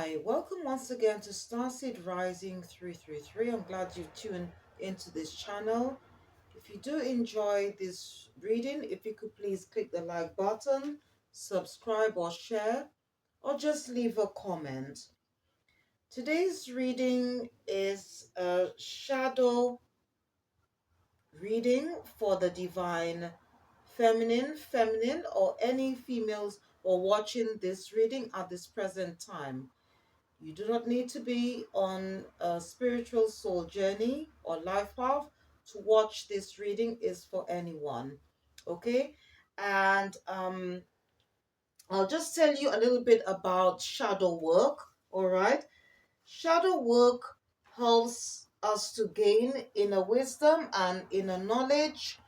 Hi, welcome once again to Starseed Rising 333. I'm glad you've tuned into this channel. If you do enjoy this reading, if you could please click the like button, subscribe or share, or just leave a comment. Today's reading is a shadow reading for the divine feminine, or any females who are watching this reading at this present time. You do not need to be on a spiritual soul journey or life path to watch this reading. Is for anyone. Okay? And I'll just tell you a little bit about shadow work. All right? Shadow work helps us to gain inner wisdom and inner knowledge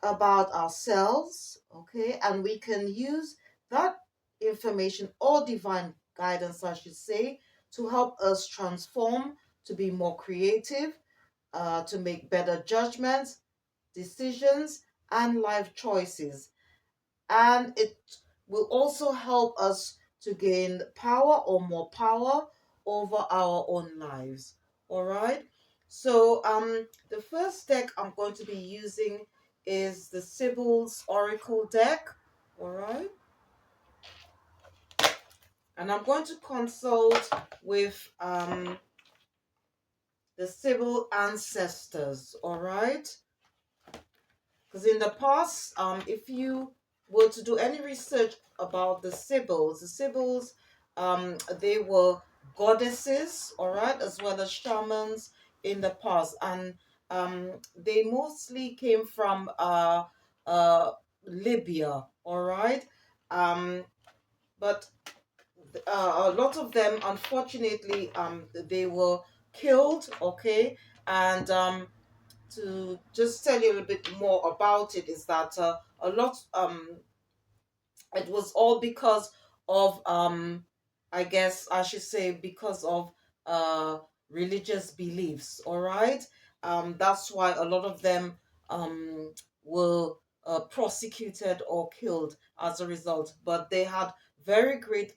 about ourselves. Okay? And we can use that information or divine guidance, I should say, to help us transform, to be more creative, to make better judgments, decisions, and life choices. And it will also help us to gain power or more power over our own lives. All right. So the first deck I'm going to be using is the Sibyl's Oracle deck. All right. And I'm going to consult with the Sibyl ancestors. All right. Because in the past, if you were to do any research about the Sibyls, they were goddesses, all right, as well as shamans in the past, and they mostly came from uh, Libya, all right, but a lot of them, unfortunately, they were killed, okay, and to just tell you a little bit more about it is that a lot it was all because of I guess I should say because of uh religious beliefs, all right. That's why a lot of them were prosecuted or killed as a result, but they had very great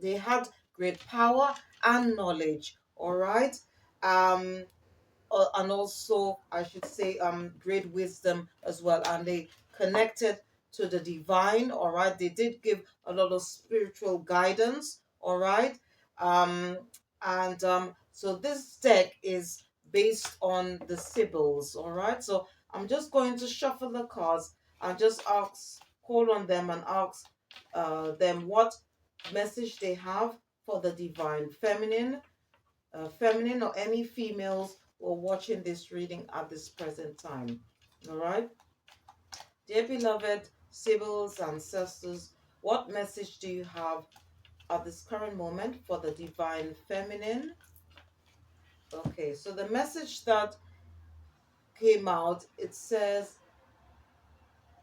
they had great power and knowledge, all right. um and also I should say great wisdom as well, and they connected to the divine, all right. They did give a lot of spiritual guidance, all right. um so this deck is based on the Sibyls, all right. So I'm just going to shuffle the cards and just call on them and ask them what message they have for the divine feminine or any females who are watching this reading at this present time. All right. Dear beloved Sibyls, ancestors, what message do you have at this current moment for the divine feminine? Okay, so the message that came out, it says,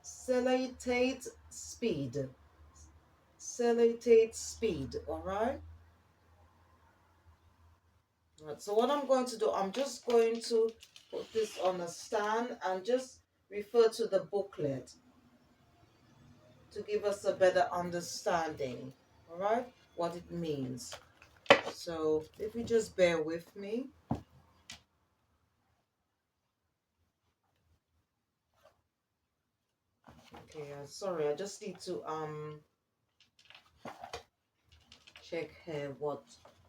Celebrate speed. Celebrate speed, all right? Right, so what I'm going to do, I'm just going to put this on a stand and just refer to the booklet to give us a better understanding, all right, what it means. So if you just bear with me. Okay, sorry, I just need to check here what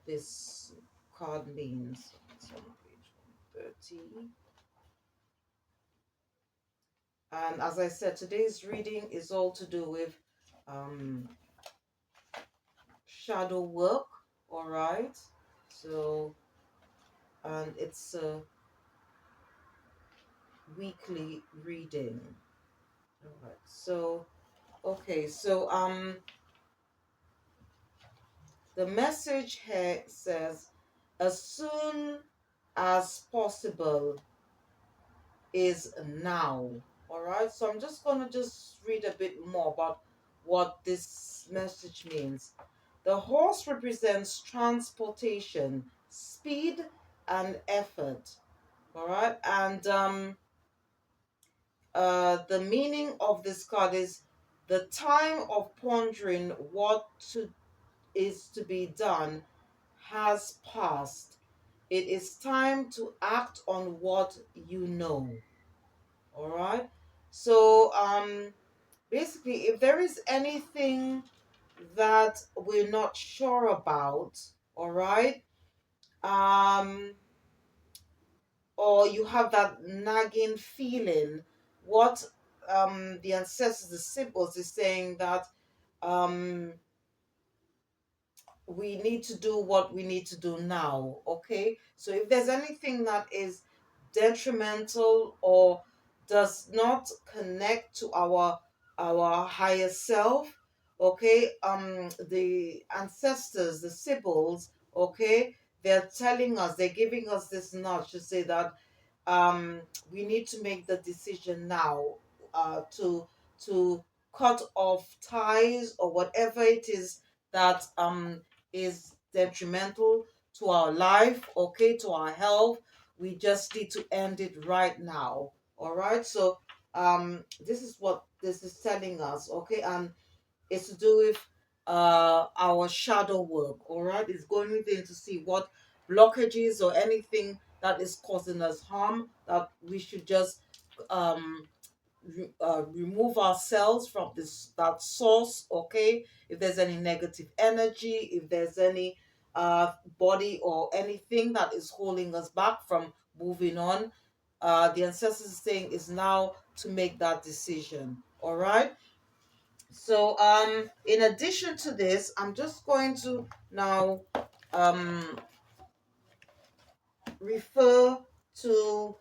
this card means. It's on page 130. And as I said, today's reading is all to do with um, shadow work, all right. So, and it's a weekly reading, all right. So, okay, so the message here says, as soon as possible is now. All right. So I'm just going to just read a bit more about what this message means. The horse represents transportation, speed, and effort. All right. And the meaning of this card is the time of pondering what to is to be done has passed. It is time to act on what you know. All right. So, basically, if there is anything that we're not sure about, all right, um, or you have that nagging feeling, what the ancestors, the symbols, is saying that um we need to do what we need to do now. Okay, so if there's anything that is detrimental or does not connect to our higher self, okay, the ancestors, the symbols, okay, they're telling us, they're giving us this nudge to say that um we need to make the decision now, to cut off ties or whatever it is that is detrimental to our life, okay, to our health. We just need to end it right now. All right. So this is what this is telling us, okay, and it's to do with our shadow work. All right, it's going within to see what blockages or anything that is causing us harm, that we should just um remove ourselves from this, that source. Okay, if there's any negative energy, if there's any body or anything that is holding us back from moving on, the ancestors is saying is now to make that decision. All right. So in addition to this, I'm just going to now um refer to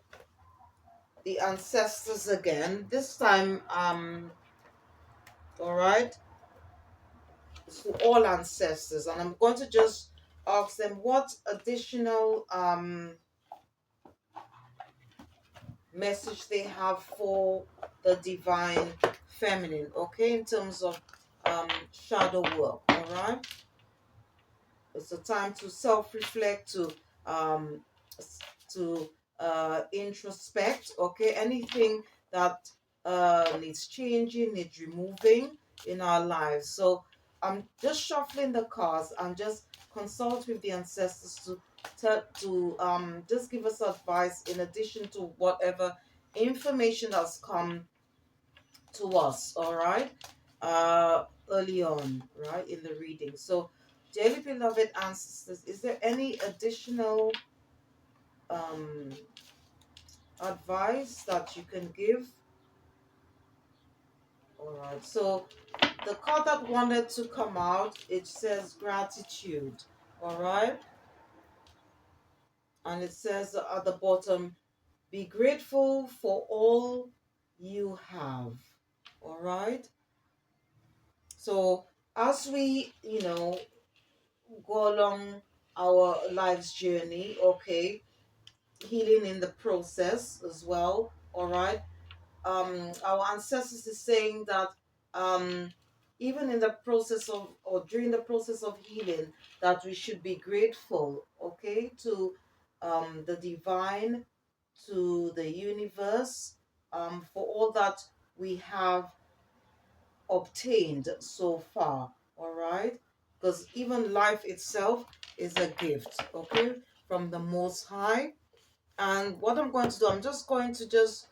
the ancestors again, this time all right, to all ancestors, and I'm going to just ask them what additional message they have for the divine feminine, okay, in terms of shadow work. All right, it's a time to self-reflect, um to introspect, okay, anything that needs changing, needs removing in our lives. So I'm just shuffling the cards and just consult with the ancestors to just give us advice in addition to whatever information that's come to us, all right, early on, right, in the reading. So, dearly beloved ancestors, is there any additional um, advice that you can give? All right, so the card that wanted to come out, it says gratitude, all right, and it says at the bottom, be grateful for all you have, all right. So as we, go along our life's journey, okay, healing in the process as well, all right. Our ancestors is saying that um, even in the process of, or during the process of healing, that we should be grateful, okay, to the divine, to the universe, for all that we have obtained so far, all right? Because even life itself is a gift, okay, from the Most High. And what I'm going to do, I'm just going to just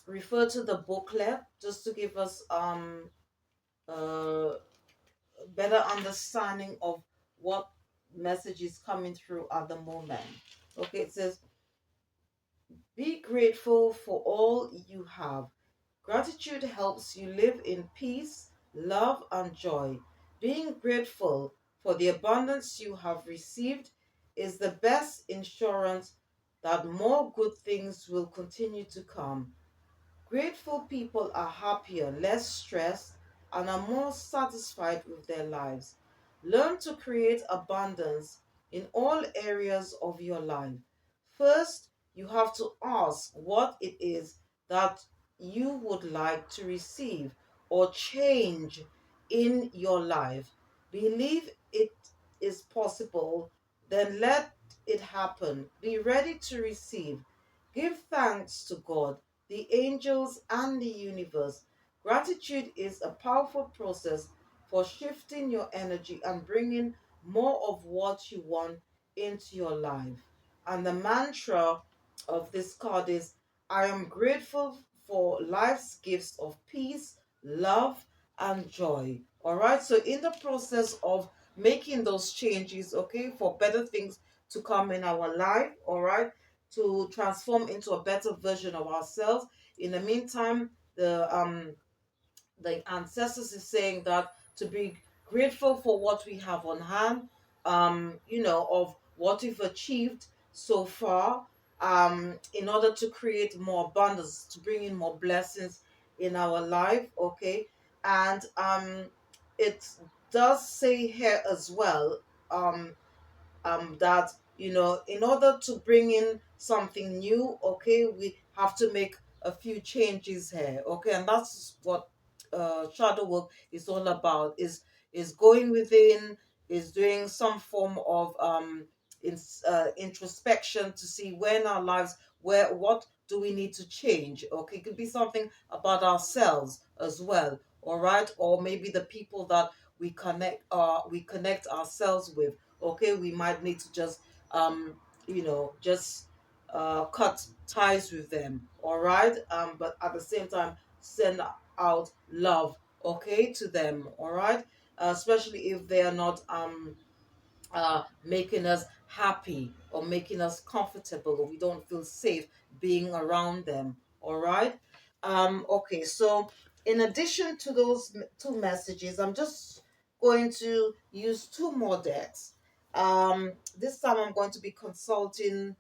refer to the booklet just to give us a better understanding of what message is coming through at the moment. Okay, it says, be grateful for all you have. Gratitude helps you live in peace, love, and joy. Being grateful for the abundance you have received is the best insurance that more good things will continue to come. Grateful people are happier, less stressed, and are more satisfied with their lives. Learn to create abundance in all areas of your life. First, you have to ask what it is that you would like to receive or change in your life. Believe it is possible, then let it happen. Be ready to receive. Give thanks to God, the angels, and the universe. Gratitude is a powerful process for shifting your energy and bringing more of what you want into your life. And the mantra of this card is, I am grateful for life's gifts of peace, love, and joy. All right. So, in the process of making those changes, okay, for better things to come in our life, all right, to transform into a better version of ourselves. In the meantime, the ancestors is saying that to be grateful for what we have on hand, of what we've achieved so far, in order to create more abundance, to bring in more blessings in our life, okay? And it does say here as well, um, that in order to bring in something new, okay, we have to make a few changes here, okay, and that's what shadow work is all about, is going within, is doing some form of introspection to see where in our lives, where what do we need to change, okay, it could be something about ourselves as well, all right, or maybe the people that we connect ourselves with, okay, we might need to just just cut ties with them, all right, but at the same time send out love, okay, to them, all right, especially if they are not making us happy or making us comfortable, or we don't feel safe being around them. All right. Okay. So, in addition to those two messages, I'm just going to use two more decks. This time I'm going to be consulting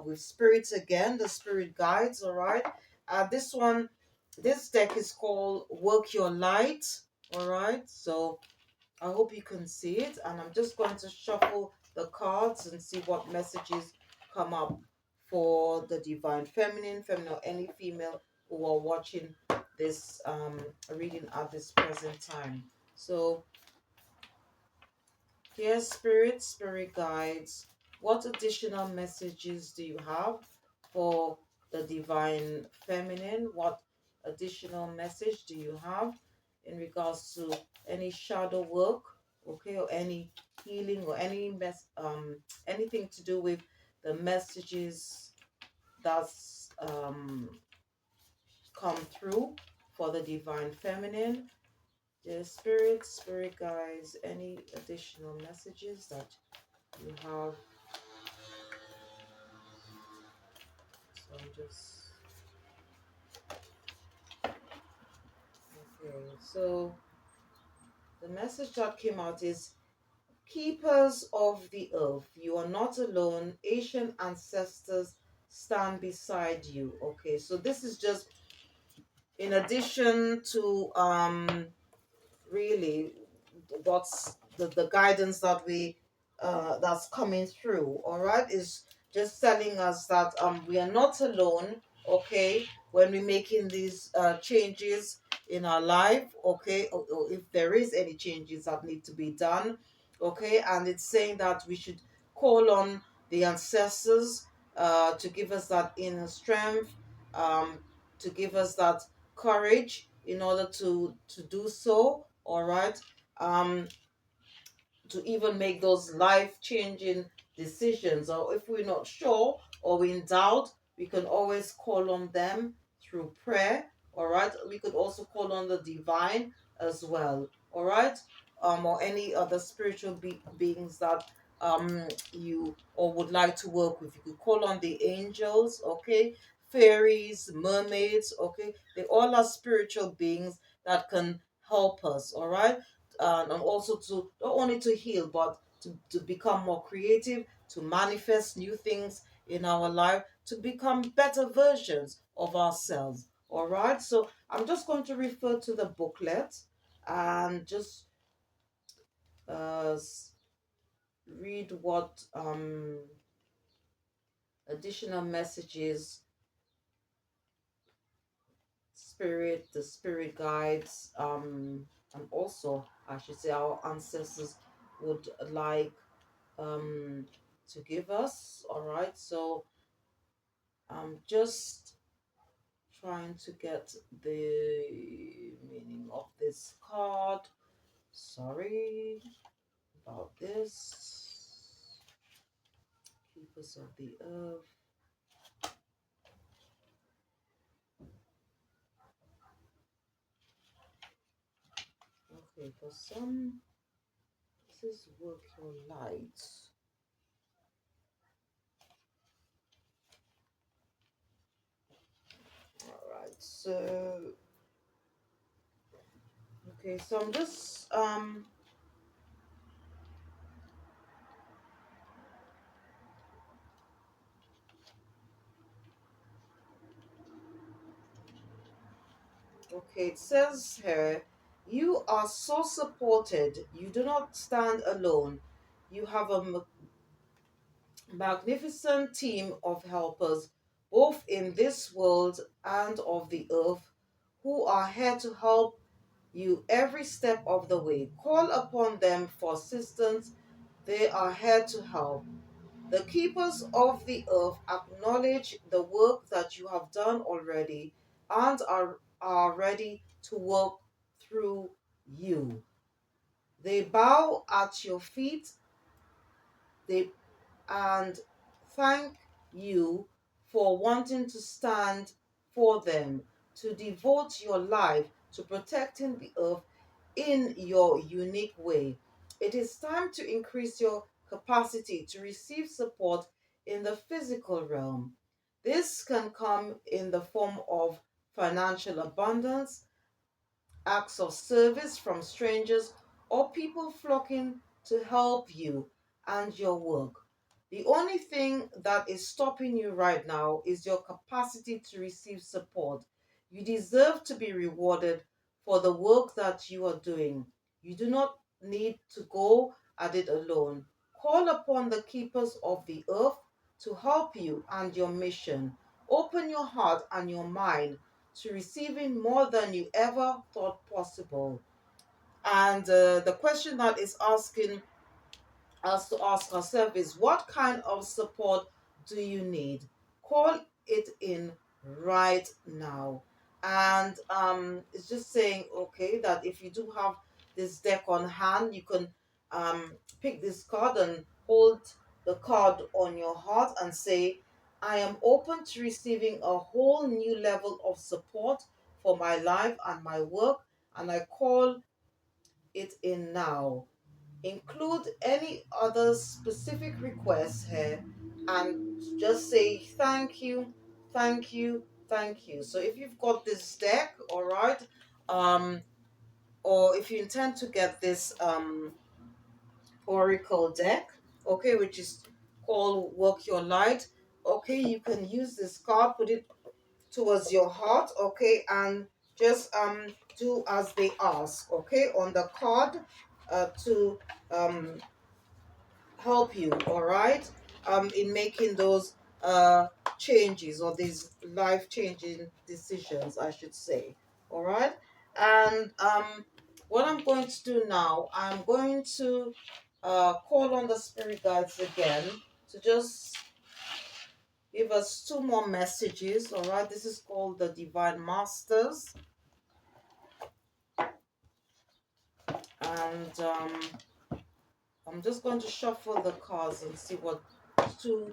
with spirits again, the spirit guides. All right. This deck is called Work Your Light. All right. So I hope you can see it, and I'm just going to shuffle the cards and see what messages come up for the divine feminine, or any female who are watching this reading at this present time. So, dear spirit guides, what additional messages do you have for the divine feminine? What additional message do you have in regards to any shadow work, okay, or any healing, or anything to do with the messages that's come through for the divine feminine? Dear spirit guides, any additional messages that you have? So I'm just okay. So the message that came out is, keepers of the earth, you are not alone. Ancient ancestors stand beside you. Okay, so this is just in addition to really what's the guidance that we that's coming through, all right, is just telling us that we are not alone, okay, when we're making these changes in our life, okay, or if there is any changes that need to be done, okay, and it's saying that we should call on the ancestors to give us that inner strength, um, to give us that courage in order to do so, all right, um to even make those life changing decisions, or if we're not sure or we're in doubt, we can always call on them through prayer, all right, we could also call on the divine as well, all right, or any other spiritual beings that you or would like to work with. You could call on the angels, okay, fairies, mermaids, okay, they all are spiritual beings that can help us, all right, and also to not only to heal, but to become more creative, to manifest new things in our life, to become better versions of ourselves, all right. So I'm just going to refer to the booklet and just uh read what additional messages the spirit guides, and also I should say our ancestors would like um to give us, all right. So I'm just trying to get the meaning of this card. Sorry about this. Keepers of the earth. Okay, for some, this is work your light. All right, so okay, so I'm just okay, it says here, you are so supported. You do not stand alone. You have a magnificent team of helpers, both in this world and of the earth, who are here to help you every step of the way. Call upon them for assistance. They are here to help. The keepers of the earth acknowledge the work that you have done already and are ready to work through you. They bow at your feet. They and thank you for wanting to stand for them, to devote your life to protecting the earth in your unique way. It is time to increase your capacity to receive support in the physical realm. This can come in the form of financial abundance, acts of service from strangers, or people flocking to help you and your work. The only thing that is stopping you right now is your capacity to receive support. You deserve to be rewarded for the work that you are doing. You do not need to go at it alone. Call upon the keepers of the earth to help you and your mission. Open your heart and your mind to receiving more than you ever thought possible. And the question that is asking us to ask ourselves is, what kind of support do you need? Call it in right now. And it's just saying, okay, that if you do have this deck on hand, you can pick this card and hold the card on your heart and say, I am open to receiving a whole new level of support for my life and my work, and I call it in now. Include any other specific requests here and just say thank you, thank you, thank you. So if you've got this deck, all right, um or if you intend to get this oracle deck, okay, which is called Work Your Light, okay, you can use this card, put it towards your heart, okay, and just do as they ask, okay, on the card, to um help you, all right, in making those uh changes, or these life changing decisions, I should say. All right. And what I'm going to do now, I'm going to call on the spirit guides again to just give us two more messages. All right, this is called the Divine Masters. And I'm just going to shuffle the cards and see what two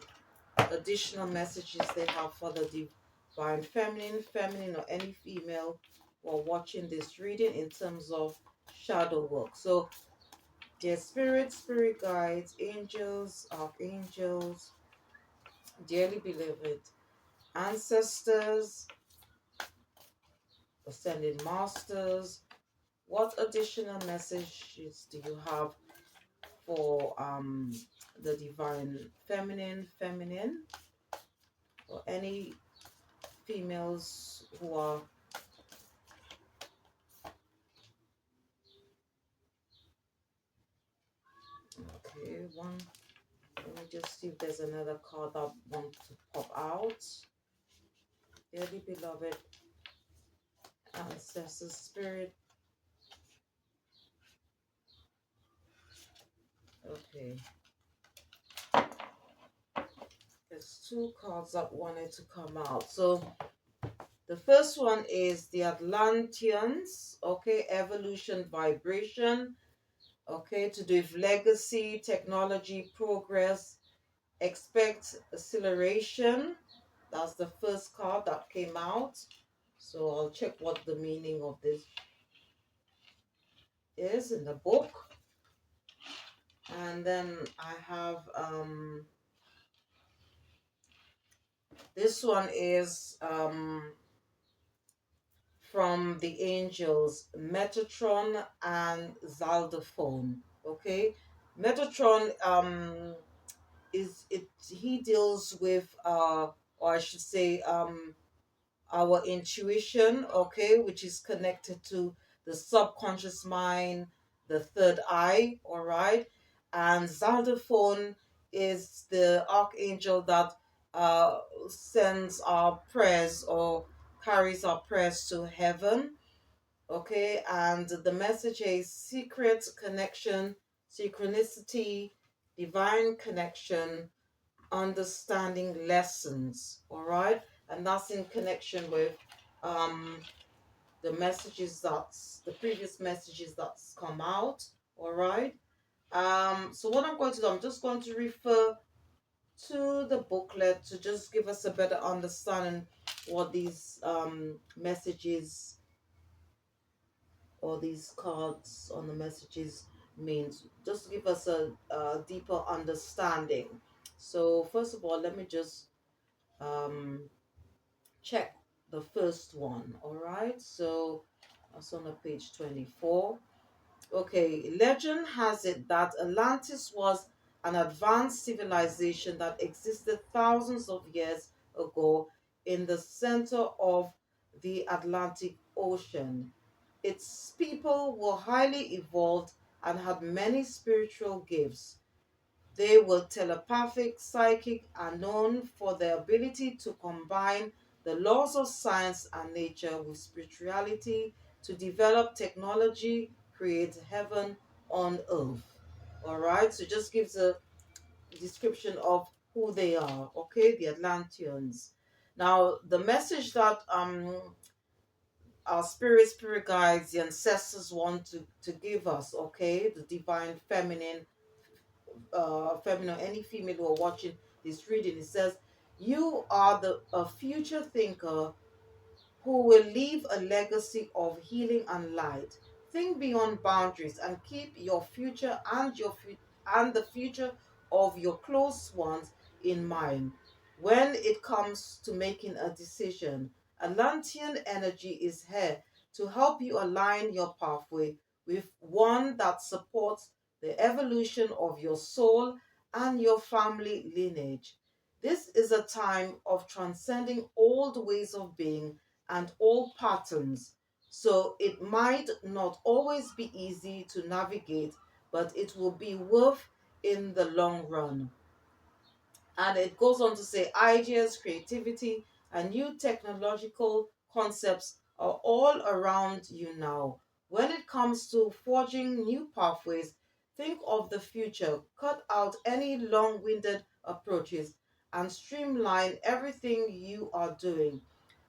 additional messages they have for the divine feminine, or any female who are watching this reading in terms of shadow work. So, dear spirit guides, angels, archangels, dearly beloved ancestors, ascended masters, what additional messages do you have for the divine feminine, or any females who are okay? One, let me just see if there's another card that wants to pop out. Dearly beloved ancestor spirit. Okay, there's two cards that wanted to come out. So the first one is the Atlanteans, okay, evolution vibration. Okay, to do with legacy, technology, progress, expect acceleration. That's the first card that came out. So I'll check what the meaning of this is in the book. And then I have this one is from the angels, Metatron and Zaldophone. Okay, Metatron is it he deals with or I should say our intuition, okay, which is connected to the subconscious mind, the third eye, all right. And Zaldophone is the archangel that uh, sends our prayers or carries our prayers to heaven, okay. And the message is secret connection, synchronicity, divine connection, understanding lessons, all right. And that's in connection with um the messages that's the previous messages that's come out, all right. So what I'm going to do, I'm just going to refer to the booklet to just give us a better understanding what these messages or these cards on the messages means, just to give us a deeper understanding. So first of all, let me just um check the first one. All right, so that's on the page 24. Okay, legend has it that Atlantis was an advanced civilization that existed thousands of years ago in the center of the Atlantic Ocean. Its people were highly evolved and had many spiritual gifts. They were telepathic, psychic, and known for their ability to combine the laws of science and nature with spirituality to develop technology, create heaven on earth. All right, so it just gives a description of who they are. Okay, the Atlanteans. Now, the message that our spirit guides, the ancestors want to give us, okay, the divine feminine, any female who are watching this reading, it says, you are the a future thinker who will leave a legacy of healing and light. Think beyond boundaries and keep your future and and the future of your close ones in mind. When it comes to making a decision, Atlantean energy is here to help you align your pathway with one that supports the evolution of your soul and your family lineage. This is a time of transcending old ways of being and all patterns. So it might not always be easy to navigate, but it will be worth in the long run. And it goes on to say ideas, creativity, and new technological concepts are all around you now. When it comes to forging new pathways, think of the future, cut out any long winded approaches, and streamline everything you are doing.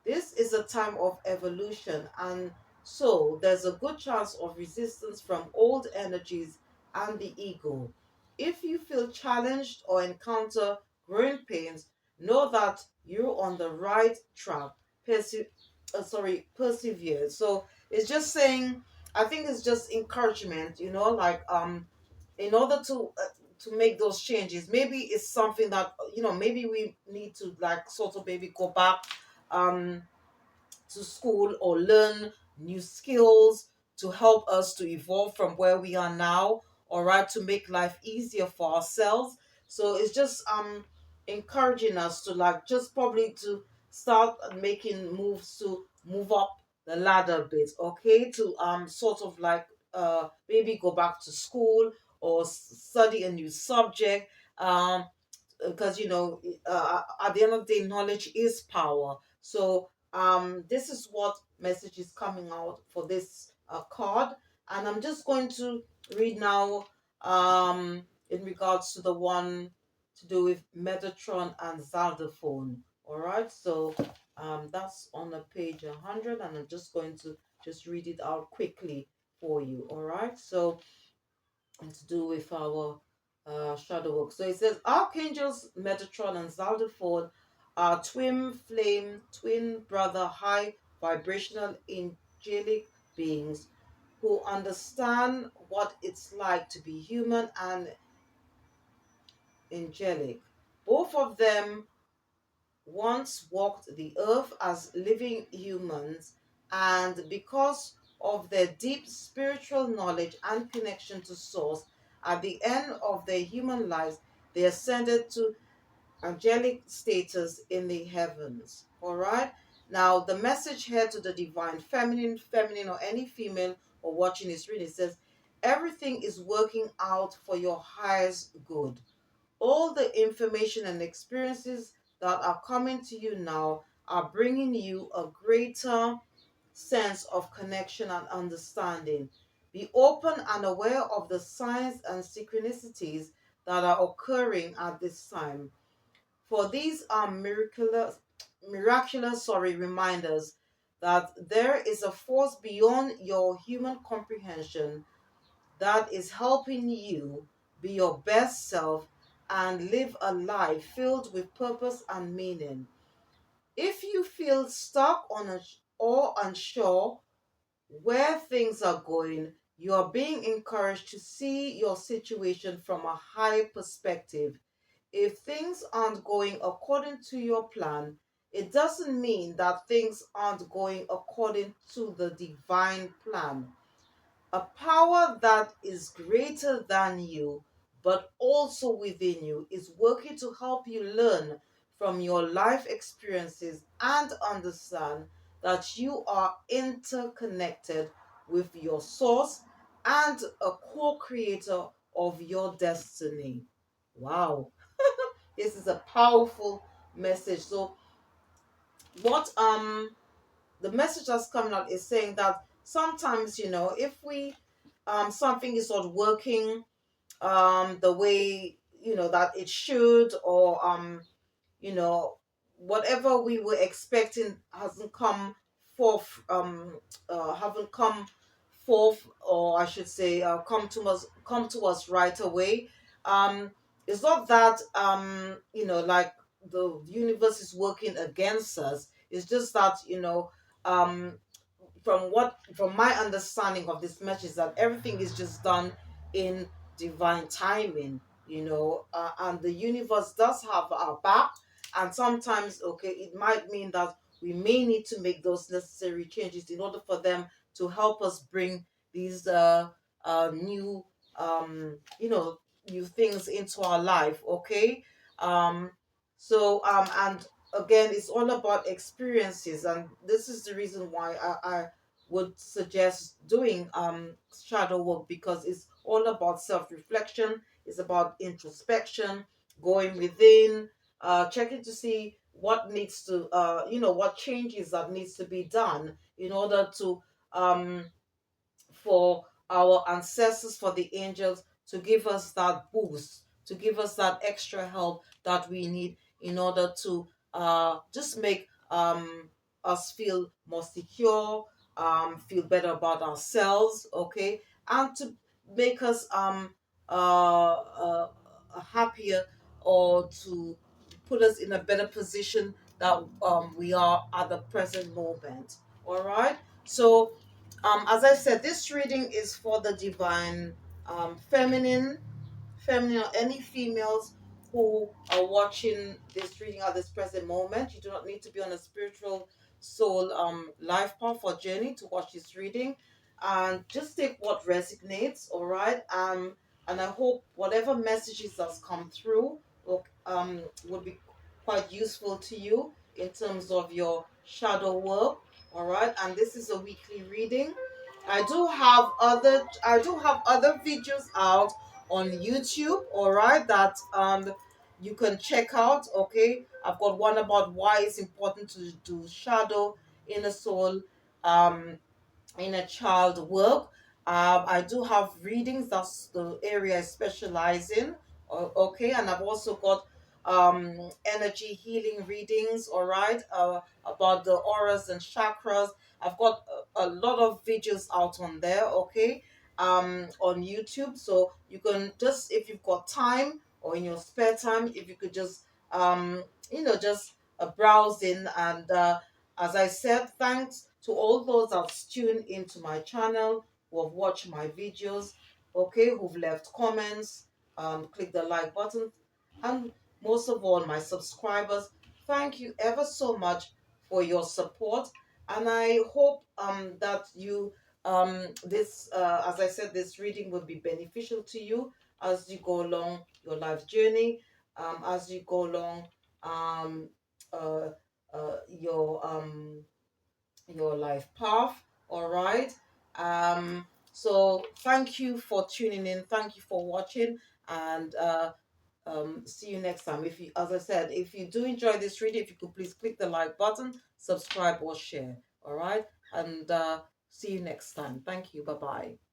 This is a time of evolution, and so there's a good chance of resistance from old energies and the ego. If you feel challenged or encounter growing pains, know that you're on the right track. Persevere. So it's just saying, I think it's just encouragement, like in order to make those changes. Maybe it's something that maybe we need to like sort of maybe go back um to school or learn new skills to help us to evolve from where we are now, all right, to make life easier for ourselves. So it's just encouraging us to like just probably to start making moves to move up the ladder a bit, okay, to sort of like maybe go back to school or study a new subject, because at the end of the day, knowledge is power. So this is what message is coming out for this card, and I'm just going to read now in regards to the one to do with Metatron and Zaldophone. All right, so that's on the page 100, and I'm just going to just read it out quickly for you. All right, so and to do with our shadow work. So it says archangels Metatron and Zaldiford are twin flame, twin brother, high vibrational angelic beings who understand what it's like to be human and angelic. Both of them once walked the earth as living humans, and because of their deep spiritual knowledge and connection to Source, at the end of their human lives, they ascended to angelic status in the heavens. All right. Now, the message here to the divine feminine, or any female or watching this reading says, everything is working out for your highest good. All the information and experiences that are coming to you now are bringing you a greater sense of connection and understanding. Be open and aware of the signs and synchronicities that are occurring at this time. For these are miraculous reminders that there is a force beyond your human comprehension that is helping you be your best self and live a life filled with purpose and meaning. If you feel stuck or unsure where things are going, you are being encouraged to see your situation from a high perspective. If things aren't going according to your plan, it doesn't mean that things aren't going according to the divine plan. A power that is greater than you, but also within you, is working to help you learn from your life experiences and understand that you are interconnected with your source and a co-creator of your destiny. Wow. This is a powerful message. So what the message that's coming out is saying that sometimes, if we something is not working the way that it should, or you know whatever we were expecting hasn't come forth, haven't come forth, or I should say come to us right away. um it's not that like the universe is working against us. It's just that um from my understanding of this message, is that everything is just done in divine timing, and the universe does have our back. And sometimes, okay, it might mean that we may need to make those necessary changes in order for them to help us bring these new new things into our life. Okay. And again, it's all about experiences, and this is the reason why I would suggest doing shadow work, because it's all about self-reflection. It's about introspection, going within, checking to see what needs to what changes that needs to be done in order to um for our ancestors, for the angels, to give us that boost, to give us that extra help that we need in order to just make us feel more secure, feel better about ourselves, okay, and to make us happier, or to put us in a better position that we are at the present moment. All right. So as I said, this reading is for the divine feminine, or any females who are watching this reading at this present moment. You do not need to be on a spiritual soul life path or journey to watch this reading, and just take what resonates. All right. And I hope whatever messages that's come through would be quite useful to you in terms of your shadow work. All right. And this is a weekly reading. I do have other videos out on YouTube, all right, that you can check out. Okay, I've got one about why it's important to do shadow inner soul um inner child work. I do have readings. That's the area I specialize in. Okay, and I've also got energy healing readings. All right, about the auras and chakras. I've got a lot of videos out on there. Okay, on YouTube. So you can just, if you've got time or in your spare time, if you could just just browse in. And as I said, thanks to all those that's tuned into my channel, who have watched my videos, okay, who've left comments, click the like button, and most of all, my subscribers. Thank you ever so much for your support, and I hope that you this as I said, this reading will be beneficial to you as you go along your life journey, as you go along um, uh, your life path. All right. So thank you for tuning in. Thank you for watching, and see you next time. If you, as I said, if you do enjoy this reading, if you could please click the like button, subscribe or share. All right, and see you next time. Thank you. Bye bye.